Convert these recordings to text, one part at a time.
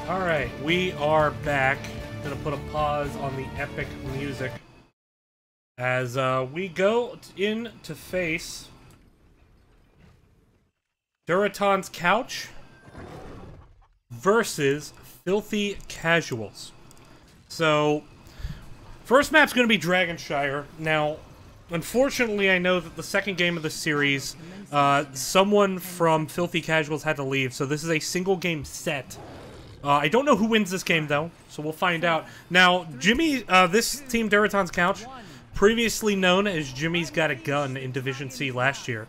Alright, we are back. Gonna put a pause on the epic music as we go in to face Duratan's Couch versus Filthy Casuals. So, first map's gonna be Dragonshire. Now, unfortunately, I know that the second game of the series, someone from Filthy Casuals had to leave, so this is a single game set. I don't know who wins this game, though, so we'll find out. Now, Jimmy, this team, Duratan's Couch, previously known as Jimmy's Got a Gun in Division C last year.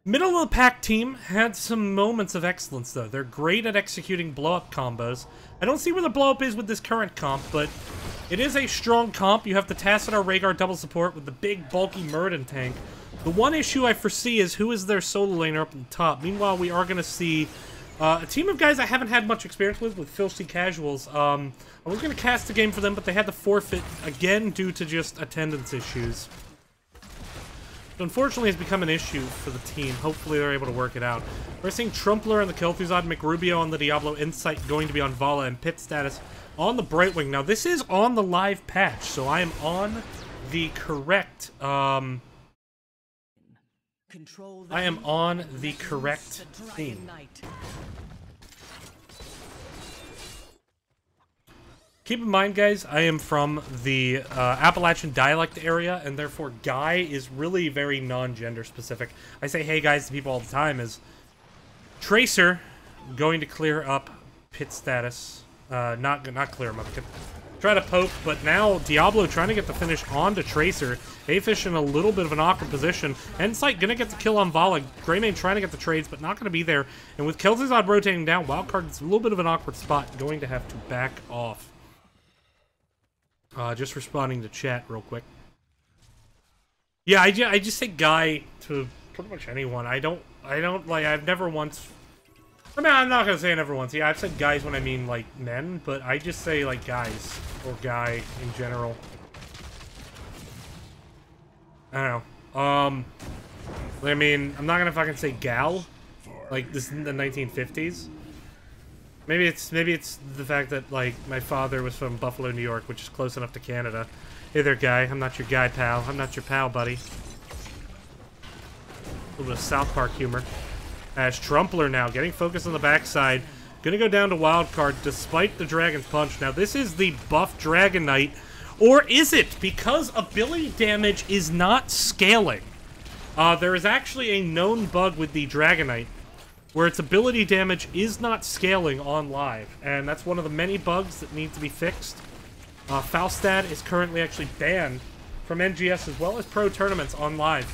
Middle of the pack team had some moments of excellence, though. They're great at executing blow-up combos. I don't see where the blow-up is with this current comp, but it is a strong comp. You have the Tassadar Rhaegar double support with the big, bulky Muradin tank. The one issue I foresee is who is their solo laner up on the top. Meanwhile, we are going to see a team of guys I haven't had much experience with Filthy Casuals. I was going to cast the game for them, but they had to forfeit again due to just attendance issues. But unfortunately, it's become an issue for the team. Hopefully, they're able to work it out. We're seeing Trumpler on the Kel'Thuzad, McRubio on the Diablo, Insight going to be on Vala, and Pit Status on the Brightwing. Now, this is on the live patch, so I am on the correct, I am on the correct team. Keep in mind, guys, I am from the Appalachian dialect area, and therefore guy is really very non-gender specific. I say hey guys to people all the time. Is Tracer going to clear up Pit Status? Not clear him up. Try to poke, but now Diablo trying to get the finish onto Tracer. Afish in a little bit of an awkward position. Insight gonna get the kill on Vala. Greymane trying to get the trades, but not gonna be there. And with Kel'Thuzad rotating down, Wildcard is a little bit of an awkward spot. Going to have to back off. Just responding to chat real quick. Yeah, I just say guy to pretty much anyone. I don't, like, I've never once... I mean, I'm not gonna say never once. Yeah, I've said guys when I mean, like, men, but I just say, like, guys. Or guy in general. I don't know. I mean, I'm not gonna fucking say gal. Like, this is in the 1950s. Maybe it's the fact that, like, my father was from Buffalo, New York, which is close enough to Canada. Hey there, guy. I'm not your guy, pal. I'm not your pal, buddy. A little bit of South Park humor. As Trumpler now, getting focused on the backside. Gonna go down to Wildcard, despite the Dragon's Punch. Now, this is the buff Dragon Knight. Or is it? Because ability damage is not scaling. There is actually a known bug with the Dragon Knight, where its ability damage is not scaling on live, and that's one of the many bugs that need to be fixed. Falstad is currently actually banned from NGS as well as pro tournaments on live.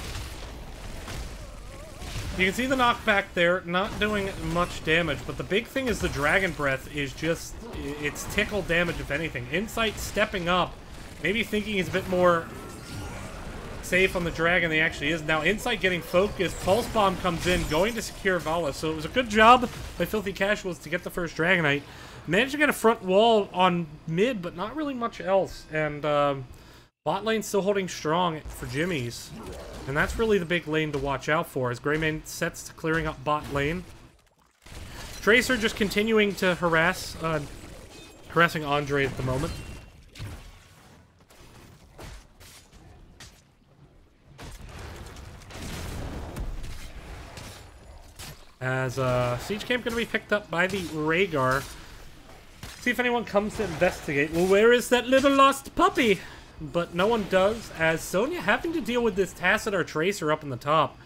You can see the knockback there, not doing much damage, but the big thing is the Dragon Breath is just, it's tickle damage if anything. Insight stepping up, maybe thinking he's a bit more safe on the dragon than he actually is. Now Insight getting focused, Pulse Bomb comes in, going to secure Vala, so it was a good job by Filthy Casuals to get the first Dragonite. Managed to get a front wall on mid, but not really much else, and bot lane still holding strong for Jimmy's, and that's really the big lane to watch out for as Greymane sets to clearing up bot lane. Tracer just continuing to harassing Andre at the moment. As Siege Camp going to be picked up by the Rhaegar. See if anyone comes to investigate. Well, where is that little lost puppy? But no one does, as Sonya having to deal with this Tassadar Tracer up in the top.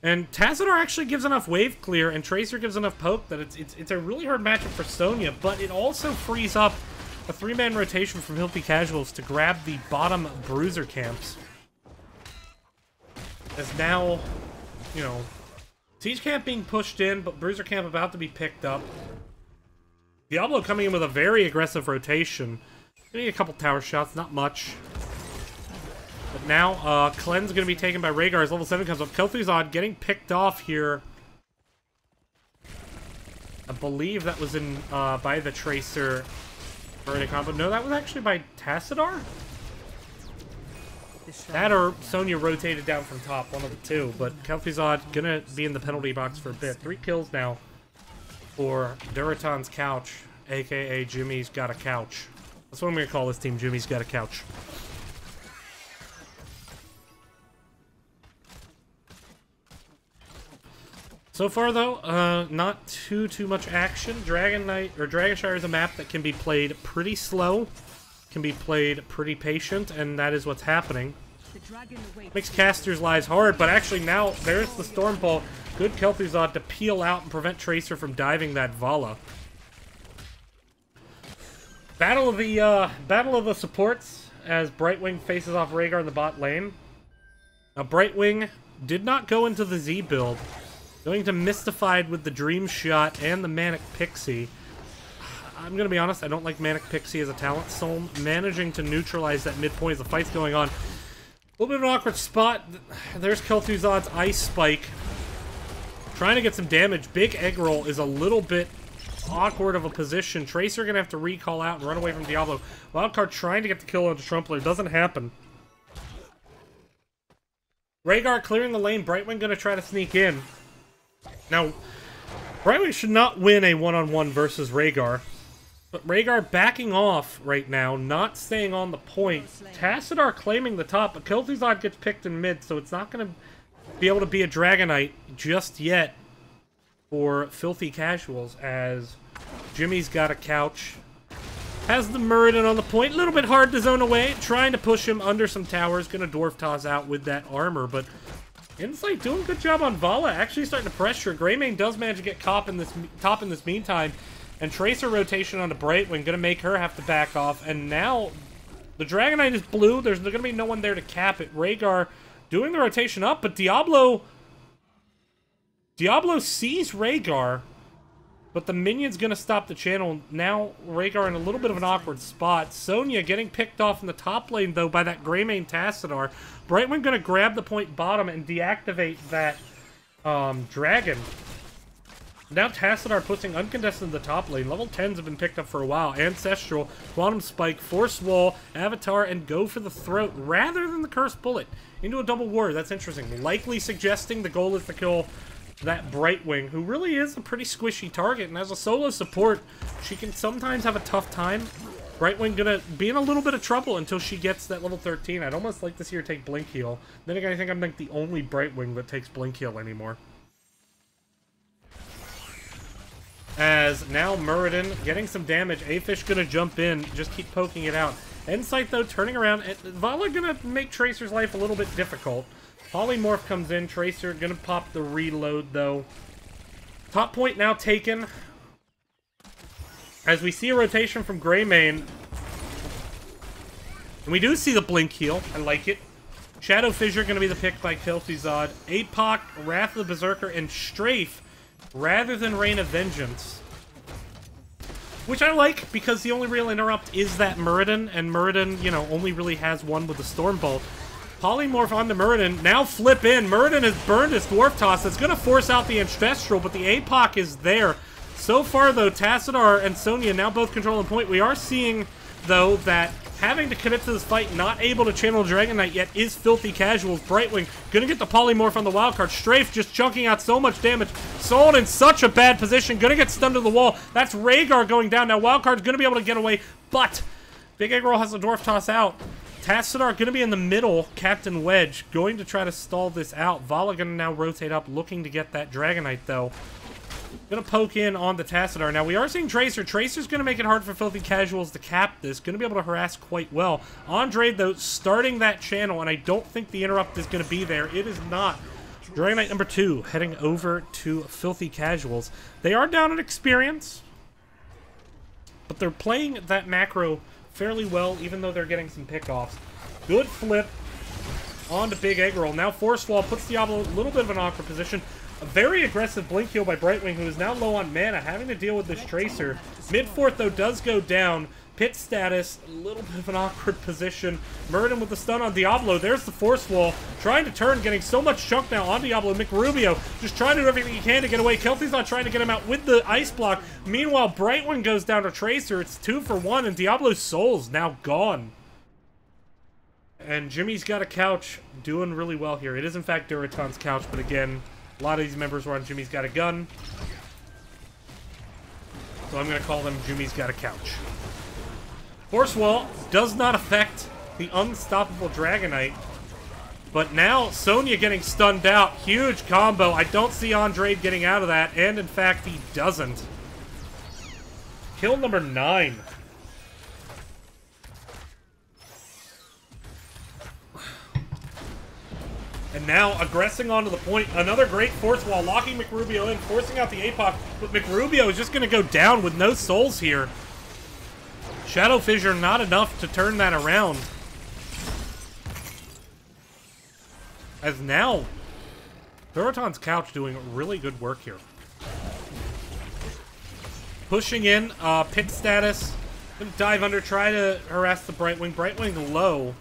And Tassadar actually gives enough wave clear, and Tracer gives enough poke that it's a really hard matchup for Sonya, but it also frees up a 3-man rotation from Filthy Casuals to grab the bottom Bruiser camps. As now, you know, Siege Camp being pushed in, but Bruiser Camp about to be picked up. Diablo coming in with a very aggressive rotation. Getting a couple tower shots, not much. But now, Cleanse going to be taken by Rhaegar as level 7 comes up. Kel'Thuzad getting picked off here. I believe that was in by the Tracer early combo. No, that was actually by Tassadar? That or Sonya rotated down from top, one of the two. But Kel'Thuzad gonna be in the penalty box for a bit. 3 kills now for Duratan's Couch. aka Jimmy's Got a Couch. That's what I'm gonna call this team, Jimmy's Got a Couch. So far, though, not too much action. Dragon Knight, or Dragonshire is a map that can be played pretty slow, can be played pretty patient, and that is what's happening. Makes casters' lives hard, but actually now, there's the Stormbolt. Good Kel'Thuzad to peel out and prevent Tracer from diving that Vala. Battle of the supports, as Brightwing faces off Rhaegar in the bot lane. Now, Brightwing did not go into the Z build. Going to Mystified with the Dream Shot and the Manic Pixie. I'm going to be honest, I don't like Manic Pixie as a talent soul. Managing to neutralize that midpoint as the fight's going on. A little bit of an awkward spot. There's Kel'Thuzad's Ice Spike. Trying to get some damage. Big Egg Roll is a little bit awkward of a position. Tracer going to have to recall out and run away from Diablo. Wildcard trying to get the kill onto Trumpler. Doesn't happen. Rhaegar clearing the lane. Brightwing going to try to sneak in. Now, Brightwing should not win a one-on-one versus Rhaegar. But Rhaegar backing off right now, not staying on the point. Tassadar claiming the top, but Kel'Thuzad gets picked in mid, so it's not going to be able to be a Dragonite just yet for Filthy Casuals, as Jimmy's Got a Couch. Has the Muradin on the point, a little bit hard to zone away, trying to push him under some towers, going to Dwarf Toss out with that armor, but Insight doing a good job on Vala, actually starting to pressure. Greymane does manage to get top in this meantime, and Tracer rotation onto Brightwing, gonna make her have to back off, and now the Dragonite is blue, there's gonna be no one there to cap it. Rhaegar doing the rotation up, but Diablo sees Rhaegar, but the minion's gonna stop the channel. Now Rhaegar in a little bit of an awkward spot. Sonya getting picked off in the top lane, though, by that Greymane Tassadar. Brightwing gonna grab the point bottom and deactivate that dragon. Now Tassadar pushing uncontested in the top lane. Level 10s have been picked up for a while. Ancestral, Quantum Spike, Force Wall, Avatar, and go for the throat rather than the Cursed Bullet into a double ward. That's interesting. Likely suggesting the goal is to kill that Brightwing, who really is a pretty squishy target, and as a solo support, she can sometimes have a tough time. Brightwing gonna be in a little bit of trouble until she gets that level 13. I'd almost like to see her take Blink Heal. Then again, I think I'm like the only Brightwing that takes Blink Heal anymore. As now Muradin getting some damage. Afish gonna jump in, just keep poking it out. Insight, though, turning around. Vala gonna make Tracer's life a little bit difficult. Polymorph comes in. Tracer gonna pop the reload, though. Top point now taken. As we see a rotation from Greymane. And we do see the Blink Heal. I like it. Shadow Fissure gonna be the pick by Kel'Thuzad. Apoc, Wrath of the Berserker, and Strafe rather than Rain of Vengeance. Which I like, because the only real interrupt is that Muradin, and Muradin, you know, only really has one with the Stormbolt. Polymorph on the Muradin, now flip in. Muradin has burned his Dwarf Toss. That's going to force out the Ancestral, but the Apoc is there. So far, though, Tassadar and Sonya now both controlling point. We are seeing, though, that having to commit to this fight, not able to channel Dragon Knight yet, is Filthy Casuals. Brightwing gonna get the Polymorph on the wildcard. Strafe just chunking out so much damage. Sold in such a bad position. Gonna get stunned to the wall. That's Rhaegar going down. Now Wildcard's gonna be able to get away, but Big Egg Roll has a Dwarf Toss out. Tassadar gonna be in the middle. Captain Wedge going to try to stall this out. Vala gonna now rotate up, looking to get that Dragonite, though. Gonna poke in on the Tassadar. Now, we are seeing Tracer. Tracer's gonna make it hard for Filthy Casuals to cap this. Gonna be able to harass quite well. Andre, though, starting that channel, and I don't think the interrupt is gonna be there. It is not. Dragonite number 2 heading over to Filthy Casuals. They are down in experience, but they're playing that macro fairly well, even though they're getting some pickoffs. Good flip onto Big Egg Roll. Now Force Wall puts Diablo in a little bit of an awkward position. A very aggressive Blink Heal by Brightwing, who is now low on mana, having to deal with this Tracer. Mid-fourth, though, does go down. Pit status, a little bit of an awkward position. Muradin with the stun on Diablo. There's the Force Wall. Trying to turn, getting so much chunk now on Diablo. McRubio just trying to do everything he can to get away. Kel'Thuzad trying to get him out with the Ice Block. Meanwhile, Brightwing goes down to Tracer. It's 2 for 1, and Diablo's soul's now gone. And Jimmy's Got a Couch doing really well here. It is, in fact, Duraton's couch, but again, a lot of these members were on Jimmy's Got a Gun. So I'm going to call them Jumi's Got a Couch. Force Wall does not affect the unstoppable Dragonite. But now, Sonya getting stunned out. Huge combo. I don't see Andrade getting out of that. And in fact, he doesn't. Kill number 9. And now, aggressing onto the point. Another great Force Wall, locking McRubio in, forcing out the APOC. But McRubio is just going to go down with no souls here. Shadow Fissure not enough to turn that around. As now, Durotan's Couch doing really good work here. Pushing in, pick status. Gonna dive under, try to harass the Brightwing. Brightwing low.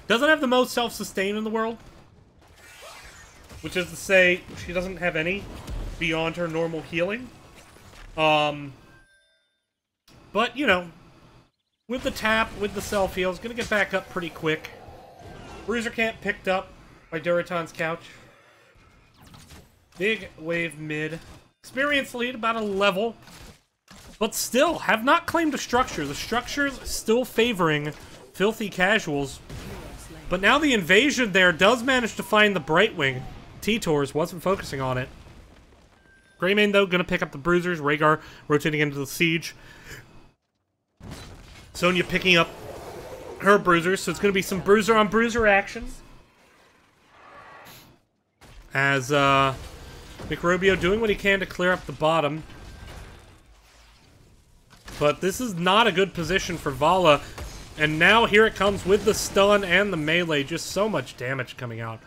Doesn't have the most self-sustain in the world. Which is to say, she doesn't have any beyond her normal healing. But, you know, with the tap, with the self-heal, is gonna get back up pretty quick. Bruiser Camp picked up by Durotan's Couch. Big wave mid. Experience lead about a level. But still, have not claimed a structure. The structure's still favoring Filthy Casuals. But now the invasion there does manage to find the Brightwing. T-Tors wasn't focusing on it. Greymane, though, gonna pick up the Bruisers. Rhaegar rotating into the Siege. Sonya picking up her Bruisers, so it's going to be some Bruiser on Bruiser action. As McRubio doing what he can to clear up the bottom. But this is not a good position for Valla. And now here it comes with the stun and the melee. Just so much damage coming out.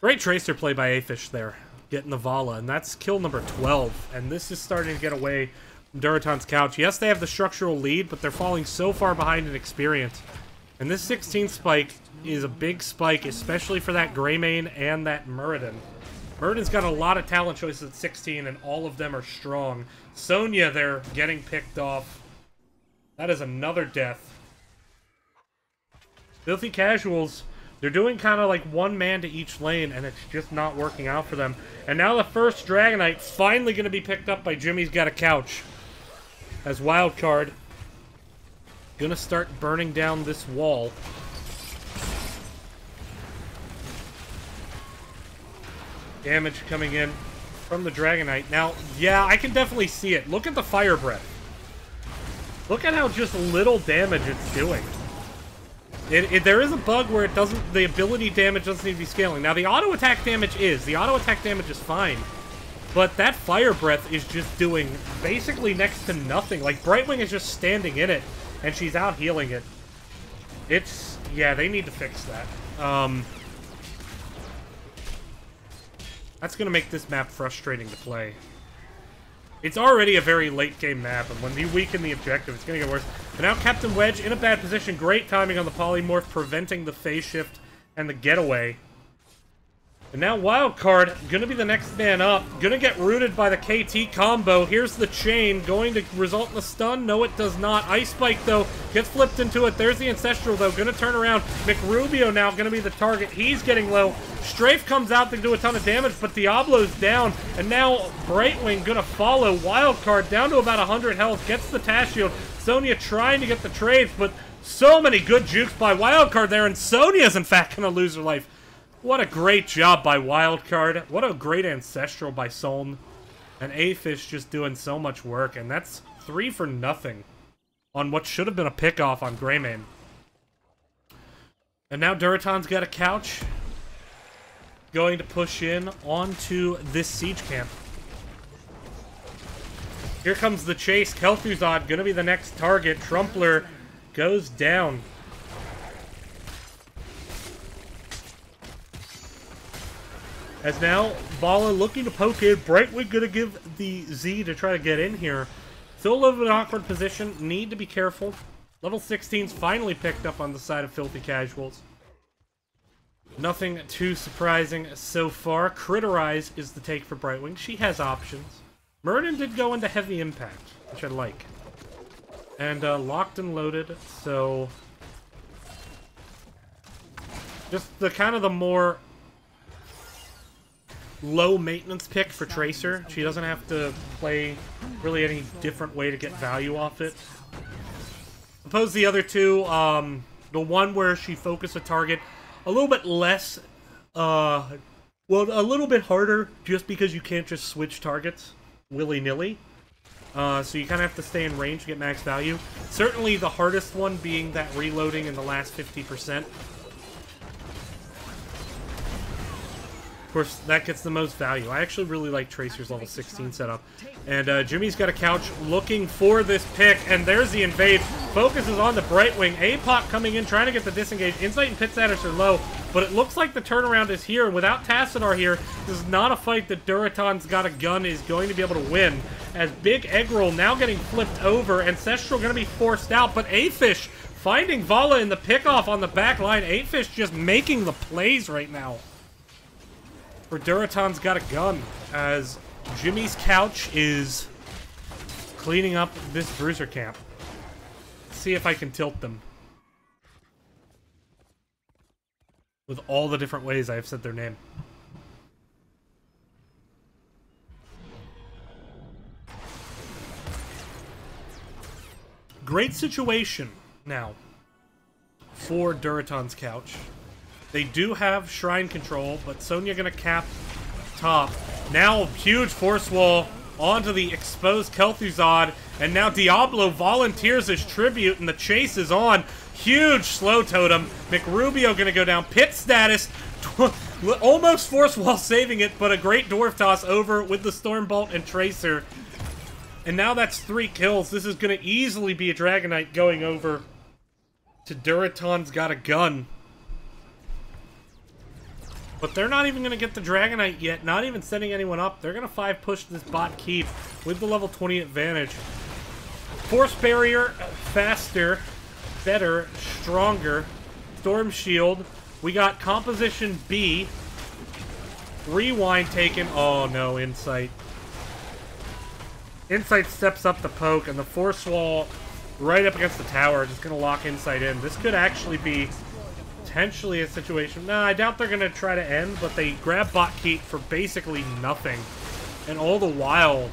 Great Tracer play by Afish there. Getting the Valla. And that's kill number 12. And this is starting to get away from Durotan's Couch. Yes, they have the structural lead, but they're falling so far behind in experience. And this 16 spike is a big spike, especially for that Greymane and that Muradin. Muradin's got a lot of talent choices at 16, and all of them are strong. Sonya, they're getting picked off. That is another death. Filthy Casuals, they're doing kind of like one man to each lane, and it's just not working out for them. And now the first Dragonite finally going to be picked up by Jimmy's Got a Couch. As Wildcard. Gonna start burning down this wall. Damage coming in from the Dragonite. Now, yeah, I can definitely see it. Look at the Fire Breath. Look at how just little damage it's doing. There is a bug where it doesn't, the ability damage doesn't need to be scaling. Now, the auto attack damage is. The auto attack damage is fine. But that Fire Breath is just doing basically next to nothing. Like, Brightwing is just standing in it. And she's out healing it. It's... yeah, they need to fix that. That's gonna make this map frustrating to play. It's already a very late-game map, and when you weaken the objective, it's gonna get worse. But now Captain Wedge in a bad position. Great timing on the Polymorph, preventing the phase shift and the getaway. And now Wildcard, gonna be the next man up. Gonna get rooted by the KT combo. Here's the chain, going to result in a stun. No, it does not. Ice Spike, though, gets flipped into it. There's the Ancestral, though. Gonna turn around. McRubio now gonna be the target. He's getting low. Strafe comes out to do a ton of damage, but Diablo's down. And now Brightwing gonna follow. Wildcard down to about 100 health. Gets the Tash Shield. Sonya trying to get the trades, but so many good jukes by Wildcard there. And Sonya's, in fact, gonna lose her life. What a great job by Wildcard. What a great Ancestral by Soln. And Afish just doing so much work. And that's 3 for nothing on what should have been a pick-off on Greymane. And now Durotan's Got a Couch. Going to push in onto this siege camp. Here comes the chase. Kel'Thuzad gonna be the next target. Trumpler goes down. As now, Valla looking to poke in. Brightwing gonna give the Z to try to get in here. Still a little bit of an awkward position. Need to be careful. Level 16's finally picked up on the side of Filthy Casuals. Nothing too surprising so far. Critterize is the take for Brightwing. She has options. Muradin did go into Heavy Impact, which I like. And locked and loaded, so... just the kind of the more... low maintenance pick for Tracer. She doesn't have to play really any different way to get value off it. Opposed to the other two, the one where she focused a target a little bit less, well, a little bit harder just because you can't just switch targets willy-nilly. So you kind of have to stay in range to get max value. Certainly the hardest one being that reloading in the last 50%. Of course, that gets the most value. I actually really like Tracer's level 16 setup. And Jimmy's got a couch looking for this pick, and there's the invade. Focuses on the Brightwing. APOC coming in, trying to get the disengage. Insight and Pit Status are low, but it looks like the turnaround is here. Without Tassadar here, this is not a fight that Duratan's got a gun is going to be able to win. As Big Egg Roll now getting flipped over, Ancestral going to be forced out, but Afish finding Vala in the pickoff on the back line. Afish just making the plays right now. For Duratan's got a gun, as Jimmy's couch is cleaning up this bruiser camp. Let's see if I can tilt them with all the different ways I have said their name. Great situation now for Duratan's couch. They do have Shrine control, but Sonya gonna cap top. Now, huge force wall onto the exposed Kel'Thuzad, and now Diablo volunteers his tribute, and the chase is on. Huge slow totem. McRubio gonna go down. Pit status. Almost force wall saving it, but a great dwarf toss over with the Stormbolt and Tracer. And now that's 3 kills. This is gonna easily be a Dragonite going over to Duratan's got a gun. But they're not even going to get the Dragonite yet, not even setting anyone up. They're going to 5-push this bot keep with the level 20 advantage. Force Barrier, faster, better, stronger. Storm Shield. We got Composition B. Rewind taken. Oh no, Insight. Insight steps up the poke, and the Force Wall right up against the tower. Just going to lock Insight in. This could actually be potentially a situation. No, I doubt they're going to try to end, but they grab bot keep for basically nothing. And all the while,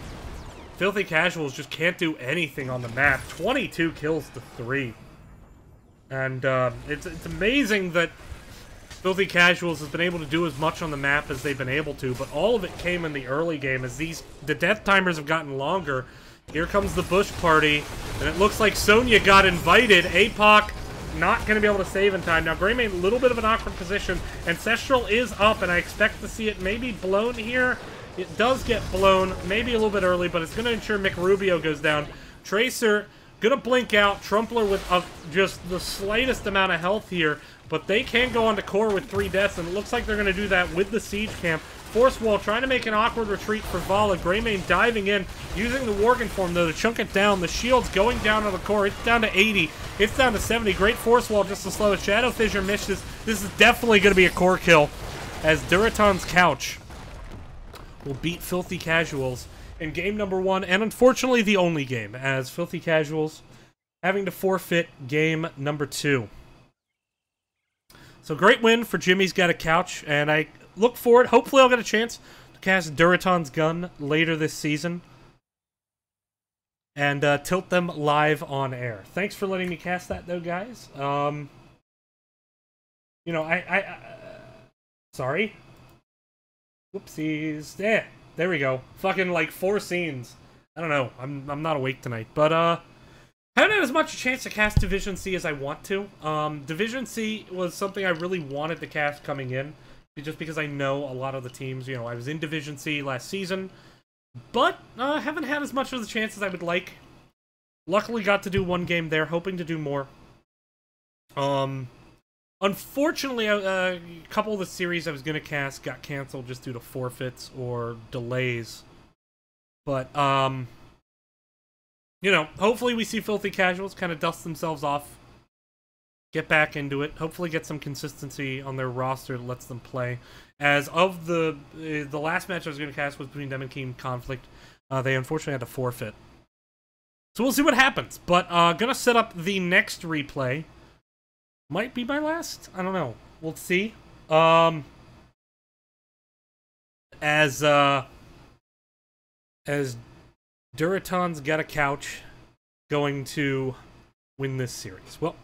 Filthy Casuals just can't do anything on the map. 22 kills to 3. And it's amazing that Filthy Casuals has been able to do as much on the map as they've been able to, but all of it came in the early game as the death timers have gotten longer. Here comes the Bush Party, and it looks like Sonya got invited. APOC not going to be able to save in time. Now, Greymane, a little bit of an awkward position. Ancestral is up, and I expect to see it maybe blown here. It does get blown, maybe a little bit early, but it's going to ensure McRubio goes down. Tracer going to blink out. Trumpler with just the slightest amount of health here, but they can go on to core with 3 deaths, and it looks like they're going to do that with the Siege Camp. Force Wall trying to make an awkward retreat for Vala. Greymane diving in, using the Worgen form, though, to chunk it down. The shield's going down to the core. It's down to 80. It's down to 70. Great Force Wall just to slow it. Shadow Fissure misses. This is definitely going to be a core kill, as Duratan's couch will beat Filthy Casuals in game number 1, and unfortunately the only game, as Filthy Casuals having to forfeit game number 2. So great win for Jimmy's Got a Couch, and I look forward. Hopefully I'll get a chance to cast Duratan's gun later this season and tilt them live on air. Thanks for letting me cast that, though, guys. You know, sorry. Whoopsies. There we go. Fucking, like, 4 scenes. I don't know. I'm not awake tonight. But, haven't had as much a chance to cast Division C as I want to. Division C was something I really wanted to cast coming in, just because I know a lot of the teams. You know, I was in Division C last season, but haven't had as much of the chance as I would like. Luckily got to do 1 game there, hoping to do more. Unfortunately, a couple of the series I was going to cast got canceled just due to forfeits or delays. But, you know, hopefully we see Filthy Casuals kind of dust themselves off, get back into it, hopefully get some consistency on their roster that lets them play. As of the last match I was going to cast was between them and Team Conflict. They unfortunately had to forfeit. So we'll see what happens. But gonna set up the next replay. Might be my last? I don't know. We'll see. as Duraton's Got a Couch going to win this series? Well,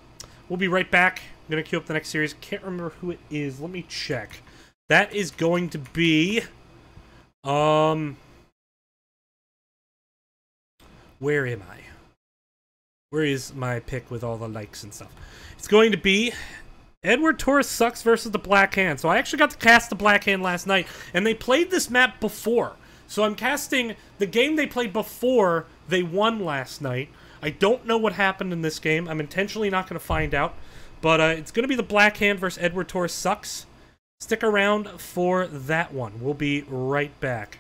we'll be right back. I'm going to queue up the next series. Can't remember who it is. Let me check. That is going to be... Where am I? Where is my pick with all the likes and stuff? It's going to be Edward Torres Sucks versus the Black Hand. So I actually got to cast the Black Hand last night, and they played this map before. So I'm casting the game they played before they won last night. I don't know what happened in this game. I'm intentionally not going to find out. But it's going to be the Black Hand versus Edward Torres Sucks. Stick around for that one. We'll be right back.